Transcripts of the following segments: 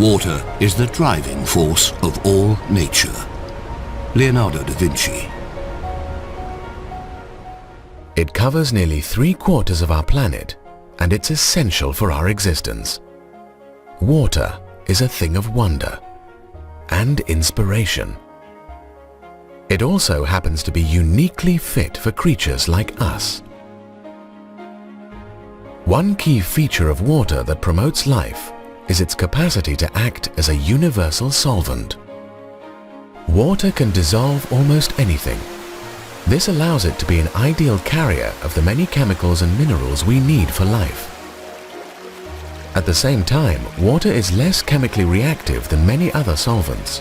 Water is the driving force of all nature. Leonardo da Vinci. It covers nearly 3/4 of our planet, and it's essential for our existence. Water is a thing of wonder and inspiration. It also happens to be uniquely fit for creatures like us. One key feature of water that promotes life is its capacity to act as a universal solvent. Water can dissolve almost anything. This allows it to be an ideal carrier of the many chemicals and minerals we need for life. At the same time, water is less chemically reactive than many other solvents.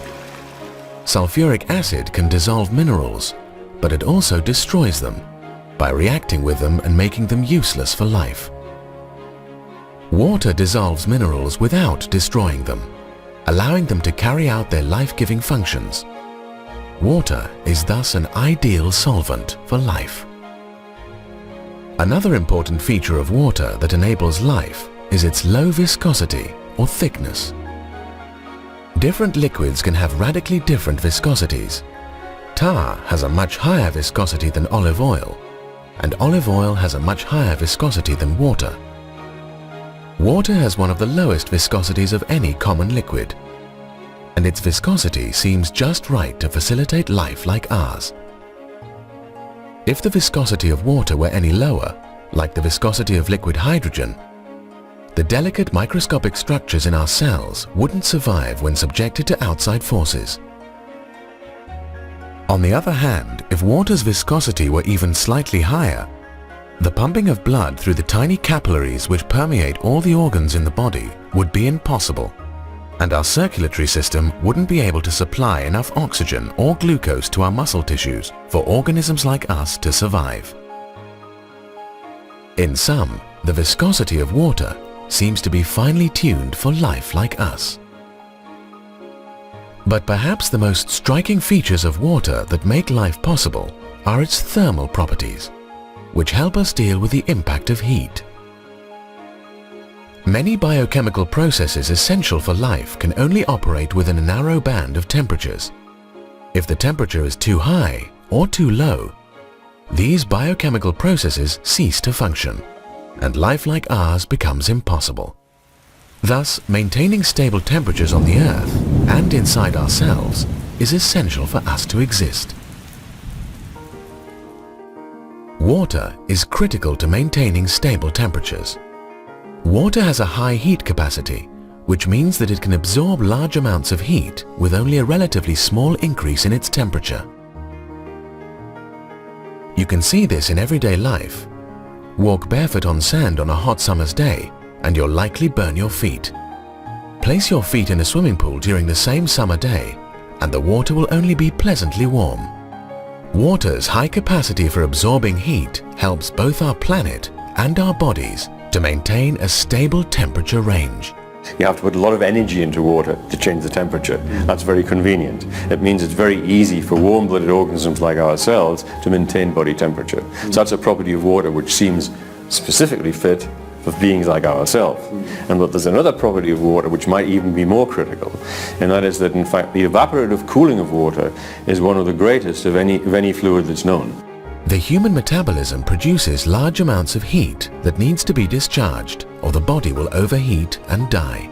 Sulfuric acid can dissolve minerals, but it also destroys them by reacting with them and making them useless for life. Water dissolves minerals without destroying them, allowing them to carry out their life-giving functions. Water is thus an ideal solvent for life. Another important feature of water that enables life is its low viscosity or thickness. Different liquids can have radically different viscosities. Tar has a much higher viscosity than olive oil, and olive oil has a much higher viscosity than water. Water has one of the lowest viscosities of any common liquid, and its viscosity seems just right to facilitate life like ours. If the viscosity of water were any lower, like the viscosity of liquid hydrogen, the delicate microscopic structures in our cells wouldn't survive when subjected to outside forces. On the other hand, if water's viscosity were even slightly higher, the pumping of blood through the tiny capillaries which permeate all the organs in the body would be impossible, and our circulatory system wouldn't be able to supply enough oxygen or glucose to our muscle tissues for organisms like us to survive. In sum, the viscosity of water seems to be finely tuned for life like us. But perhaps the most striking features of water that make life possible are its thermal properties, which help us deal with the impact of heat. Many biochemical processes essential for life can only operate within a narrow band of temperatures. If the temperature is too high or too low, these biochemical processes cease to function, and life like ours becomes impossible. Thus, maintaining stable temperatures on the Earth and inside ourselves is essential for us to exist. Water is critical to maintaining stable temperatures. Water has a high heat capacity, which means that it can absorb large amounts of heat with only a relatively small increase in its temperature. You can see this in everyday life. Walk barefoot on sand on a hot summer's day and you'll likely burn your feet. Place your feet in a swimming pool during the same summer day and the water will only be pleasantly warm. Water's high capacity for absorbing heat helps both our planet and our bodies to maintain a stable temperature range. You have to put a lot of energy into water to change the temperature. That's very convenient. It means it's very easy for warm-blooded organisms like ourselves to maintain body temperature. So that's a property of water which seems specifically fit for beings like ourselves. And but there's another property of water which might even be more critical, and that is that in fact the evaporative cooling of water is one of the greatest of any fluid that's known. The human metabolism produces large amounts of heat that needs to be discharged or the body will overheat and die.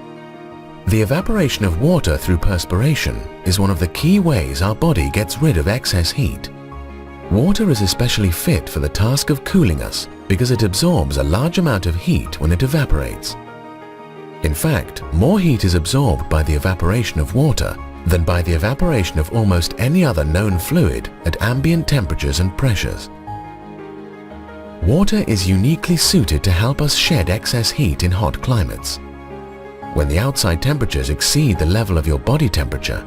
The evaporation of water through perspiration is one of the key ways our body gets rid of excess heat. Water is especially fit for the task of cooling us because it absorbs a large amount of heat when it evaporates. In fact, more heat is absorbed by the evaporation of water than by the evaporation of almost any other known fluid at ambient temperatures and pressures. Water is uniquely suited to help us shed excess heat in hot climates. When the outside temperatures exceed the level of your body temperature,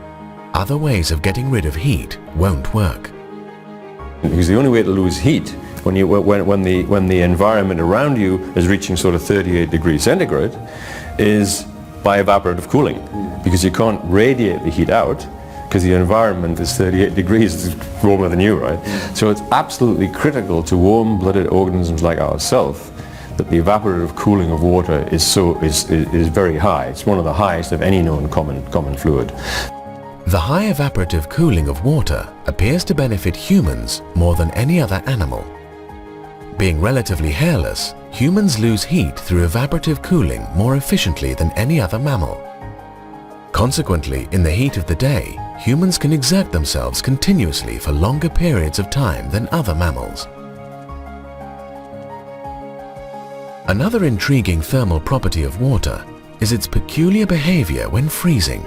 other ways of getting rid of heat won't work. Because the only way to lose heat when the environment around you is reaching sort of 38 degrees centigrade is by evaporative cooling, because you can't radiate the heat out because the environment is 38 degrees, it's warmer than you, right? So it's absolutely critical to warm-blooded organisms like ourselves that the evaporative cooling of water is very high. It's one of the highest of any known common fluid. The high evaporative cooling of water appears to benefit humans more than any other animal. Being relatively hairless, humans lose heat through evaporative cooling more efficiently than any other mammal. Consequently, in the heat of the day, humans can exert themselves continuously for longer periods of time than other mammals. Another intriguing thermal property of water is its peculiar behavior when freezing.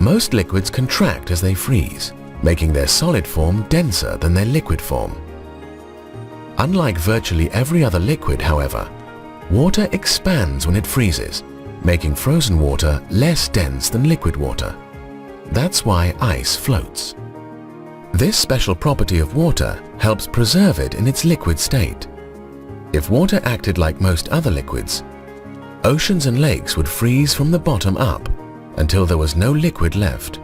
Most liquids contract as they freeze, making their solid form denser than their liquid form. Unlike virtually every other liquid, however, water expands when it freezes, making frozen water less dense than liquid water. That's why ice floats. This special property of water helps preserve it in its liquid state. If water acted like most other liquids, oceans and lakes would freeze from the bottom up until there was no liquid left.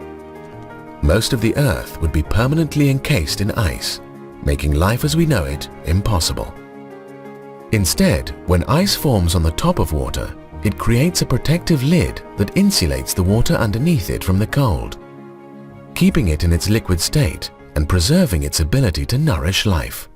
Most of the Earth would be permanently encased in ice, making life as we know it impossible. Instead, when ice forms on the top of water, it creates a protective lid that insulates the water underneath it from the cold, keeping it in its liquid state and preserving its ability to nourish life.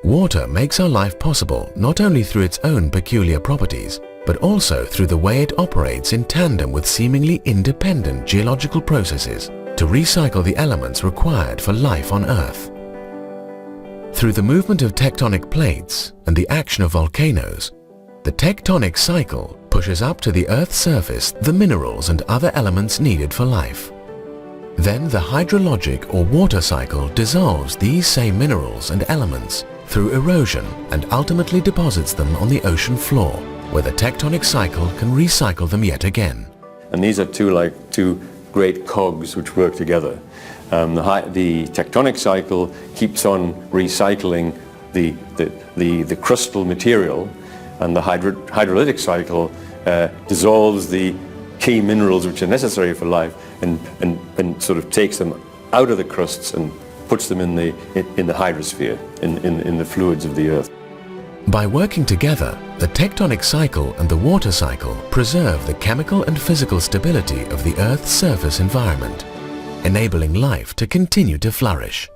Water makes our life possible not only through its own peculiar properties, but also through the way it operates in tandem with seemingly independent geological processes to recycle the elements required for life on Earth. Through the movement of tectonic plates and the action of volcanoes, the tectonic cycle pushes up to the Earth's surface the minerals and other elements needed for life. Then the hydrologic or water cycle dissolves these same minerals and elements through erosion and ultimately deposits them on the ocean floor, where the tectonic cycle can recycle them yet again. And these are two great cogs which work together. The tectonic cycle keeps on recycling the crustal material, and the hydrolytic cycle dissolves the key minerals which are necessary for life and sort of takes them out of the crusts and puts them in the hydrosphere, in the fluids of the Earth. By working together, the tectonic cycle and the water cycle preserve the chemical and physical stability of the Earth's surface environment, enabling life to continue to flourish.